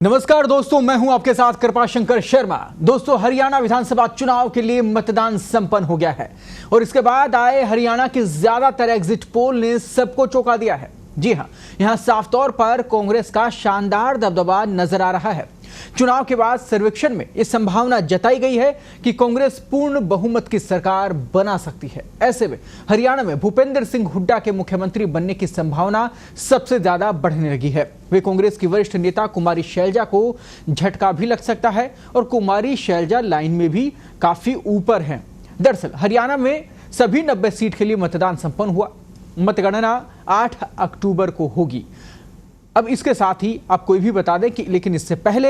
नमस्कार दोस्तों, मैं हूं आपके साथ कृपाशंकर शर्मा। दोस्तों, हरियाणा विधानसभा चुनाव के लिए मतदान संपन्न हो गया है और इसके बाद आए हरियाणा के ज्यादातर एग्जिट पोल ने सबको चौंका दिया है। जी हां, यहां साफ तौर पर कांग्रेस का शानदार दबदबा नजर आ रहा है। चुनाव के बाद सर्वेक्षण में यह संभावना जताई गई है कि कांग्रेस पूर्ण बहुमत की सरकार बना सकती है। ऐसे में हरियाणा में भूपेंद्र सिंह हुड्डा के मुख्यमंत्री बनने की संभावना सबसे ज्यादा बढ़ने लगी है। वे कांग्रेस की वरिष्ठ नेता कुमारी शैलजा को झटका भी लग सकता है और कुमारी शैलजा लाइन में भी काफी ऊपर हैं। दरअसल हरियाणा में सभी 90 सीट के लिए मतदान संपन्न हुआ। मतगणना 8 अक्टूबर को होगी। अब इसके साथ ही आप कोई भी बता दें कि लेकिन इससे पहले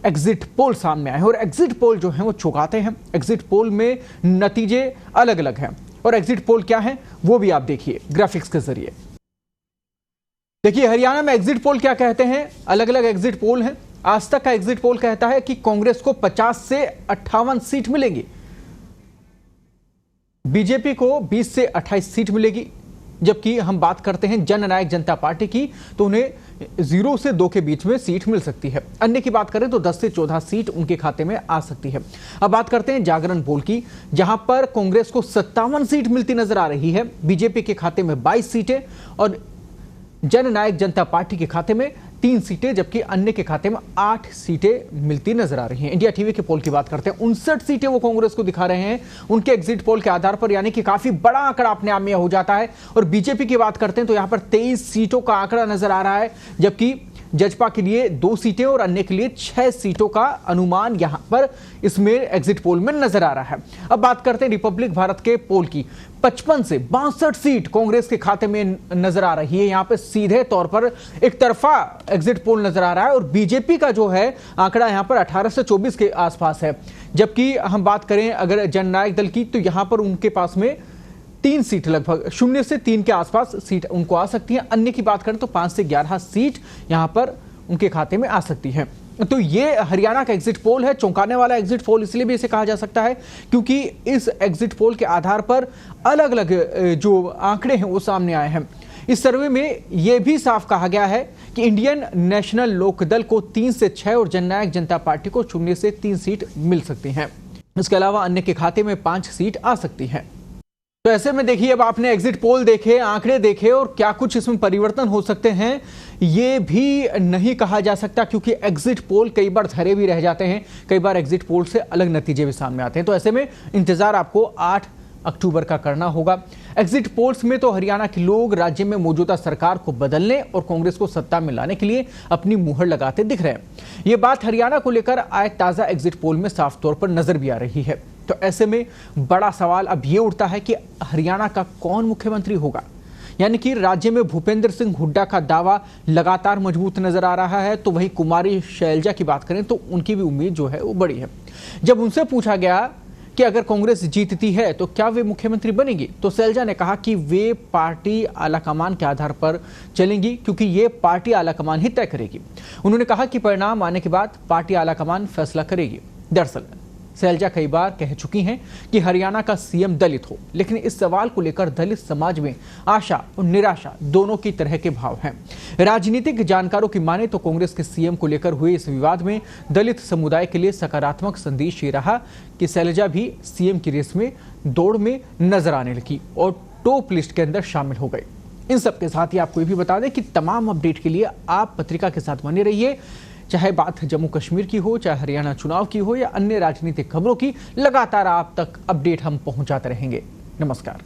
एग्जिट पोल सामने आए और एग्जिट पोल जो है वो चौंकाते हैं। एग्जिट पोल में नतीजे अलग अलग हैं और एग्जिट पोल क्या है वो भी आप देखिए ग्राफिक्स के जरिए। देखिए हरियाणा में एग्जिट पोल क्या कहते हैं। अलग अलग एग्जिट पोल हैं। आज तक का एग्जिट पोल कहता है कि कांग्रेस को 50 से 58 सीट मिलेंगी, बीजेपी को 20 से 28 सीट मिलेगी। जबकि हम बात करते हैं जननायक जनता पार्टी की तो उन्हें 0 से 2 के बीच में सीट मिल सकती है। अन्य की बात करें तो 10 से 14 सीट उनके खाते में आ सकती है। अब बात करते हैं जागरण पोल की, जहां पर कांग्रेस को 57 सीट मिलती नजर आ रही है, बीजेपी के खाते में 22 सीटें और जननायक जनता पार्टी के खाते में 3 सीटें, जबकि अन्य के खाते में 8 सीटें मिलती नजर आ रही हैं। इंडिया टीवी के पोल की बात करते हैं, 59 सीटें वो कांग्रेस को दिखा रहे हैं उनके एग्जिट पोल के आधार पर, यानी कि काफी बड़ा आंकड़ा अपने आप में हो जाता है। और बीजेपी की बात करते हैं तो यहां पर 23 सीटों का आंकड़ा नजर आ रहा है, जबकि जजपा के लिए 2 सीटें और अन्य के लिए 6 सीटों का अनुमान यहां पर इसमें एग्जिट पोल में नजर आ रहा है। अब बात करते हैं रिपब्लिक भारत के पोल की, 55 से 62 सीट कांग्रेस के खाते में नजर आ रही है। यहां पर सीधे तौर पर एक तरफा एग्जिट पोल नजर आ रहा है और बीजेपी का जो है आंकड़ा यहां पर 18 से 24 के आसपास है। जबकि हम बात करें अगर जननायक दल की तो यहां पर उनके पास में 3 सीट, लगभग 0 से 3 के आसपास सीट उनको आ सकती है। अन्य की बात करें तो 5 से 11 सीट यहां पर उनके खाते में आ सकती है। तो ये हरियाणा का एग्जिट पोल है। चौंकाने वाला एग्जिट पोल इसलिए भी इसे कहा जा सकता है क्योंकि इस एग्जिट पोल के आधार पर अलग अलग जो आंकड़े हैं वो सामने आए हैं। इस सर्वे में यह भी साफ कहा गया है कि इंडियन नेशनल लोकदल को 3 से 6 और जननायक जनता पार्टी को 0 से 3 सीट मिल सकती हैं। इसके अलावा अन्य के खाते में 5 सीट आ सकती हैं। तो ऐसे में देखिए, अब आपने एग्जिट पोल देखे, आंकड़े देखे और क्या कुछ इसमें परिवर्तन हो सकते हैं ये भी नहीं कहा जा सकता, क्योंकि एग्जिट पोल कई बार धरे भी रह जाते हैं, कई बार एग्जिट पोल से अलग नतीजे भी सामने आते हैं। तो ऐसे में इंतजार आपको 8 अक्टूबर का करना होगा। एग्जिट पोल्स में तो हरियाणा के लोग राज्य में मौजूदा सरकार को बदलने और कांग्रेस को सत्ता में लाने के लिए अपनी मुहर लगाते दिख रहे हैं। यह बात हरियाणा को लेकर आए ताजा एग्जिट पोल में साफ तौर पर नजर भी आ रही है। तो ऐसे में बड़ा सवाल अब यह उठता है कि हरियाणा का कौन मुख्यमंत्री होगा, यानी कि राज्य में भूपेंद्र सिंह हुड्डा का दावा लगातार मजबूत नजर आ रहा है। तो वहीं कुमारी शैलजा की बात करें तो उनकी भी उम्मीद जो है वो बड़ी है। जब उनसे पूछा गया कि अगर कांग्रेस जीतती है तो क्या वे मुख्यमंत्री बनेंगी, तो शैलजा ने कहा कि वे पार्टी आलाकमान के आधार पर चलेंगी, क्योंकि ये पार्टी आलाकमान ही तय करेगी। उन्होंने कहा कि परिणाम आने के बाद पार्टी आलाकमान फैसला करेगी। दरअसल शैलजा कई बार कह चुकी हैं कि हरियाणा का सीएम दलित हो, लेकिन इस सवाल को लेकर दलित समाज में आशा और निराशा दोनों की तरह के भाव हैं। राजनीतिक जानकारों की माने तो कांग्रेस के सीएम को लेकर हुए इस विवाद में दलित समुदाय के लिए सकारात्मक संदेश ये रहा कि शैलजा भी सीएम की रेस में दौड़ में नजर आने लगी और टॉप लिस्ट के अंदर शामिल हो गए। इन सब के साथ ही आपको भी बता दें कि तमाम अपडेट के लिए आप पत्रिका के साथ बने रहिए। चाहे बात जम्मू कश्मीर की हो, चाहे हरियाणा चुनाव की हो या अन्य राजनीतिक खबरों की, लगातार आप तक अपडेट हम पहुंचाते रहेंगे। नमस्कार।